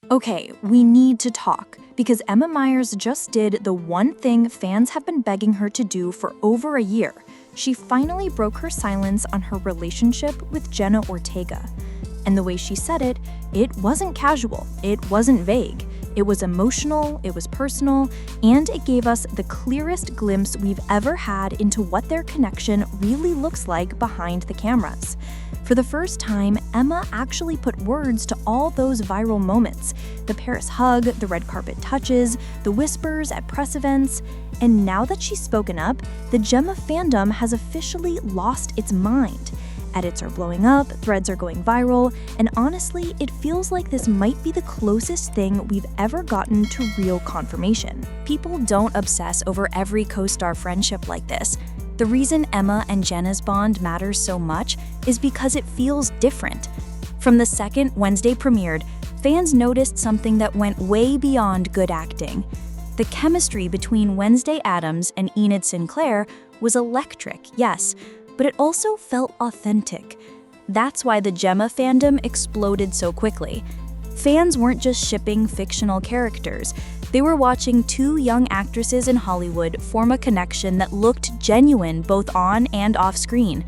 Okay, we need to talk, because Emma Myers just did the one thing fans have been begging her to do for over a year. She finally broke her silence on her relationship with Jenna Ortega. And the way she said it wasn't casual, it wasn't vague. It was emotional, it was personal, and it gave us the clearest glimpse we've ever had into what their connection really looks like behind the cameras. For the first time, Emma actually put words to all those viral moments. The Paris hug, the red carpet touches, the whispers at press events. And now that she's spoken up, the Gemma fandom has officially lost its mind. Edits are blowing up, threads are going viral, and honestly, it feels like this might be the closest thing we've ever gotten to real confirmation. People don't obsess over every co-star friendship like this. The reason Emma and Jenna's bond matters so much is because it feels different. From the second Wednesday premiered, fans noticed something that went way beyond good acting. The chemistry between Wednesday Addams and Enid Sinclair was electric, yes, but it also felt authentic. That's why the Gemma fandom exploded so quickly. Fans weren't just shipping fictional characters. They were watching two young actresses in Hollywood form a connection that looked genuine both on and off screen.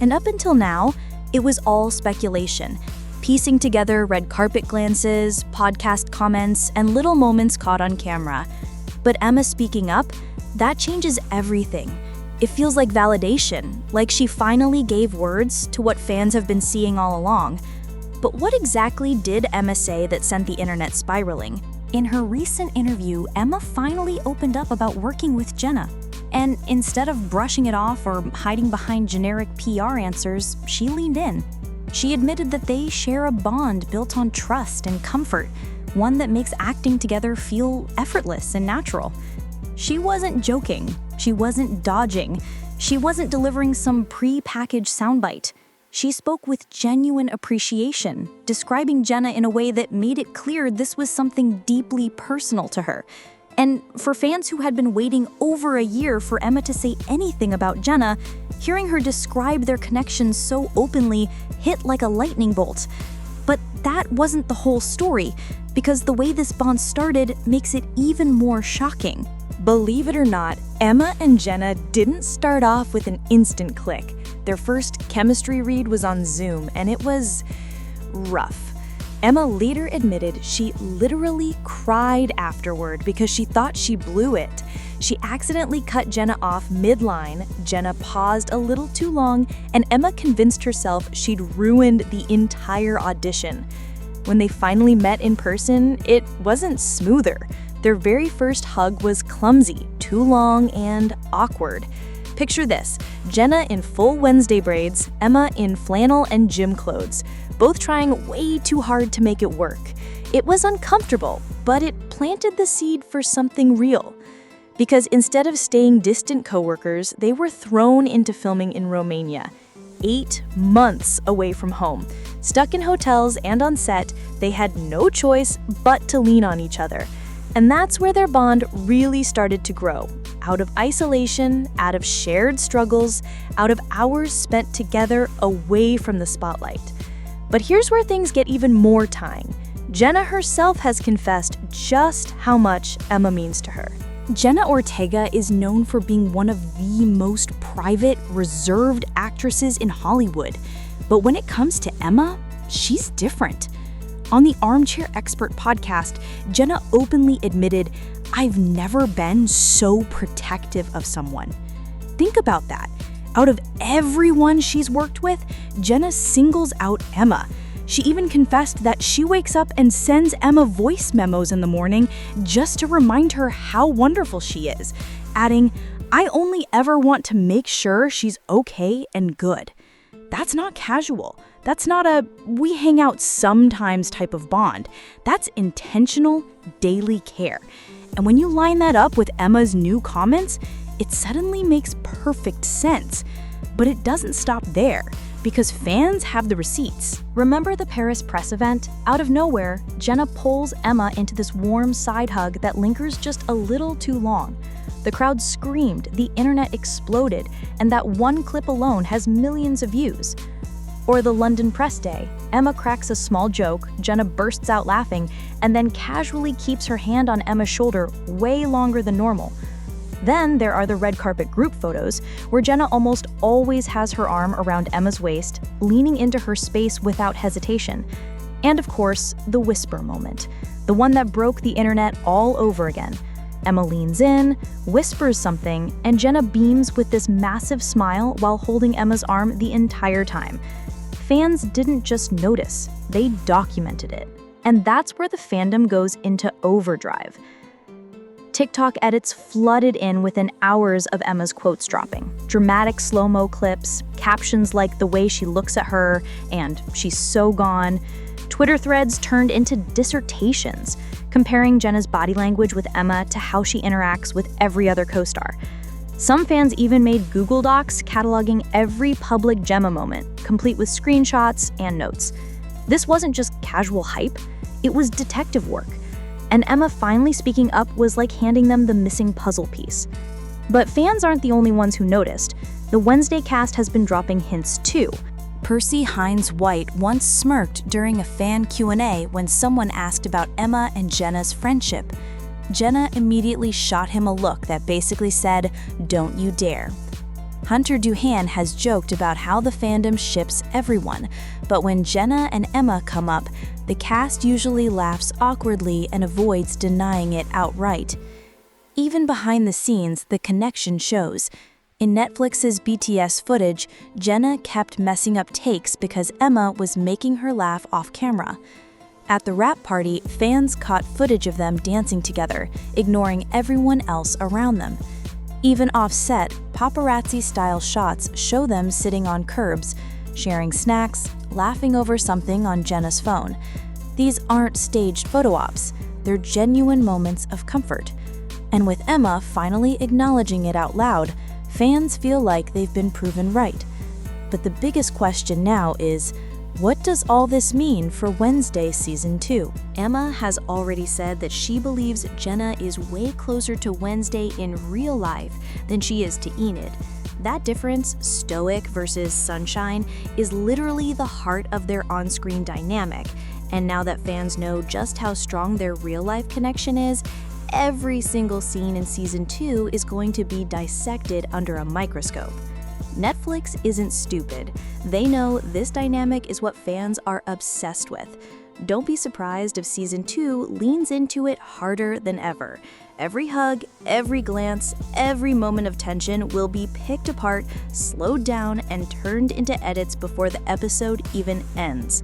And up until now, it was all speculation, piecing together red carpet glances, podcast comments, and little moments caught on camera. But Emma speaking up, that changes everything. It feels like validation, like she finally gave words to what fans have been seeing all along. But what exactly did Emma say that sent the internet spiraling? In her recent interview, Emma finally opened up about working with Jenna. And instead of brushing it off or hiding behind generic PR answers, she leaned in. She admitted that they share a bond built on trust and comfort, one that makes acting together feel effortless and natural. She wasn't joking. She wasn't dodging. She wasn't delivering some pre-packaged soundbite. She spoke with genuine appreciation, describing Jenna in a way that made it clear this was something deeply personal to her. And for fans who had been waiting over a year for Emma to say anything about Jenna, hearing her describe their connection so openly hit like a lightning bolt. But that wasn't the whole story, because the way this bond started makes it even more shocking. Believe it or not, Emma and Jenna didn't start off with an instant click. Their first chemistry read was on Zoom, and it was rough. Emma later admitted she literally cried afterward because she thought she blew it. She accidentally cut Jenna off midline, Jenna paused a little too long, and Emma convinced herself she'd ruined the entire audition. When they finally met in person, it wasn't smoother. Their very first hug was clumsy, too long, and awkward. Picture this: Jenna in full Wednesday braids, Emma in flannel and gym clothes, both trying way too hard to make it work. It was uncomfortable, but it planted the seed for something real. Because instead of staying distant coworkers, they were thrown into filming in Romania, 8 months away from home. Stuck in hotels and on set, they had no choice but to lean on each other. And that's where their bond really started to grow. Out of isolation, out of shared struggles, out of hours spent together away from the spotlight. But here's where things get even more tying. Jenna herself has confessed just how much Emma means to her. Jenna Ortega is known for being one of the most private, reserved actresses in Hollywood. But when it comes to Emma, she's different. On the Armchair Expert podcast, Jenna openly admitted, "I've never been so protective of someone." Think about that. Out of everyone she's worked with, Jenna singles out Emma. She even confessed that she wakes up and sends Emma voice memos in the morning just to remind her how wonderful she is, adding, "I only ever want to make sure she's okay and good." That's not casual. That's not a "we hang out sometimes" type of bond. That's intentional, daily care. And when you line that up with Emma's new comments, it suddenly makes perfect sense. But it doesn't stop there, because fans have the receipts. Remember the Paris press event? Out of nowhere, Jenna pulls Emma into this warm side hug that lingers just a little too long. The crowd screamed, the internet exploded, and that one clip alone has millions of views. Or the London press day. Emma cracks a small joke, Jenna bursts out laughing, and then casually keeps her hand on Emma's shoulder way longer than normal. Then there are the red carpet group photos, where Jenna almost always has her arm around Emma's waist, leaning into her space without hesitation. And of course, the whisper moment, the one that broke the internet all over again. Emma leans in, whispers something, and Jenna beams with this massive smile while holding Emma's arm the entire time. Fans didn't just notice, they documented it. And that's where the fandom goes into overdrive. TikTok edits flooded in within hours of Emma's quotes dropping. Dramatic slow-mo clips, captions like "the way she looks at her" and "she's so gone." Twitter threads turned into dissertations, comparing Jenna's body language with Emma to how she interacts with every other co-star. Some fans even made Google Docs cataloging every public Gemma moment, complete with screenshots and notes. This wasn't just casual hype, it was detective work. And Emma finally speaking up was like handing them the missing puzzle piece. But fans aren't the only ones who noticed. The Wednesday cast has been dropping hints too. Percy Hines White once smirked during a fan Q&A when someone asked about Emma and Jenna's friendship. Jenna immediately shot him a look that basically said, "Don't you dare." Hunter Duhan has joked about how the fandom ships everyone, but when Jenna and Emma come up, the cast usually laughs awkwardly and avoids denying it outright. Even behind the scenes, the connection shows. In Netflix's BTS footage, Jenna kept messing up takes because Emma was making her laugh off camera. At the wrap party, fans caught footage of them dancing together, ignoring everyone else around them. Even off-set, paparazzi-style shots show them sitting on curbs, sharing snacks, laughing over something on Jenna's phone. These aren't staged photo ops, they're genuine moments of comfort. And with Emma finally acknowledging it out loud, fans feel like they've been proven right. But the biggest question now is, what does all this mean for Wednesday Season 2? Emma has already said that she believes Jenna is way closer to Wednesday in real life than she is to Enid. That difference, stoic versus sunshine, is literally the heart of their on-screen dynamic. And now that fans know just how strong their real-life connection is, every single scene in Season 2 is going to be dissected under a microscope. Netflix isn't stupid. They know this dynamic is what fans are obsessed with. Don't be surprised if Season 2 leans into it harder than ever. Every hug, every glance, every moment of tension will be picked apart, slowed down, and turned into edits before the episode even ends.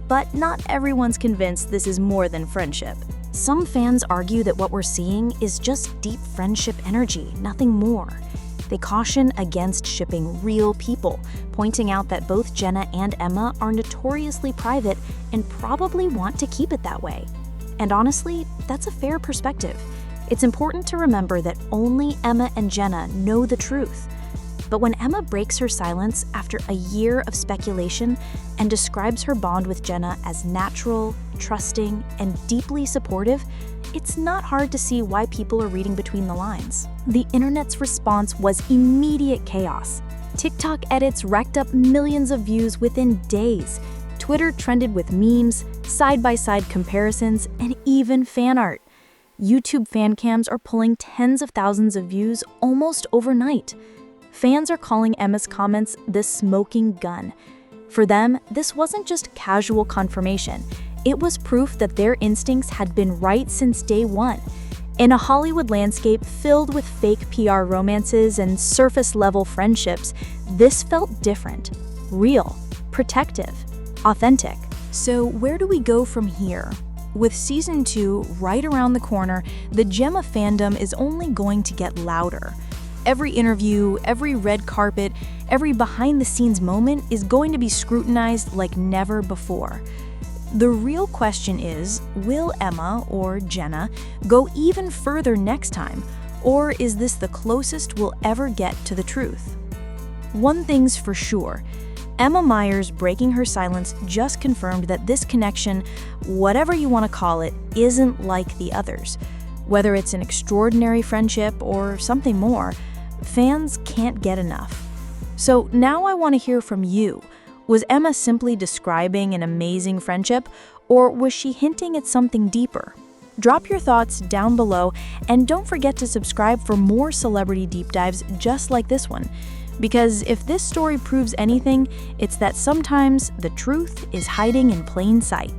But not everyone's convinced this is more than friendship. Some fans argue that what we're seeing is just deep friendship energy, nothing more. They caution against shipping real people, pointing out that both Jenna and Emma are notoriously private and probably want to keep it that way. And honestly, that's a fair perspective. It's important to remember that only Emma and Jenna know the truth. But when Emma breaks her silence after a year of speculation and describes her bond with Jenna as natural, trusting, and deeply supportive, it's not hard to see why people are reading between the lines. The internet's response was immediate chaos. TikTok edits racked up millions of views within days. Twitter trended with memes, side-by-side comparisons, and even fan art. YouTube fan cams are pulling tens of thousands of views almost overnight. Fans are calling Emma's comments the smoking gun. For them, this wasn't just casual confirmation. It was proof that their instincts had been right since day one. In a Hollywood landscape filled with fake PR romances and surface-level friendships, this felt different, real, protective, authentic. So where do we go from here? With Season 2 right around the corner, the Gemma fandom is only going to get louder. Every interview, every red carpet, every behind-the-scenes moment is going to be scrutinized like never before. The real question is, will Emma or Jenna go even further next time, or is this the closest we'll ever get to the truth? One thing's for sure, Emma Myers breaking her silence just confirmed that this connection, whatever you want to call it, isn't like the others. Whether it's an extraordinary friendship or something more, fans can't get enough. So now I want to hear from you. Was Emma simply describing an amazing friendship, or was she hinting at something deeper? Drop your thoughts down below, and don't forget to subscribe for more celebrity deep dives just like this one. Because if this story proves anything, it's that sometimes the truth is hiding in plain sight.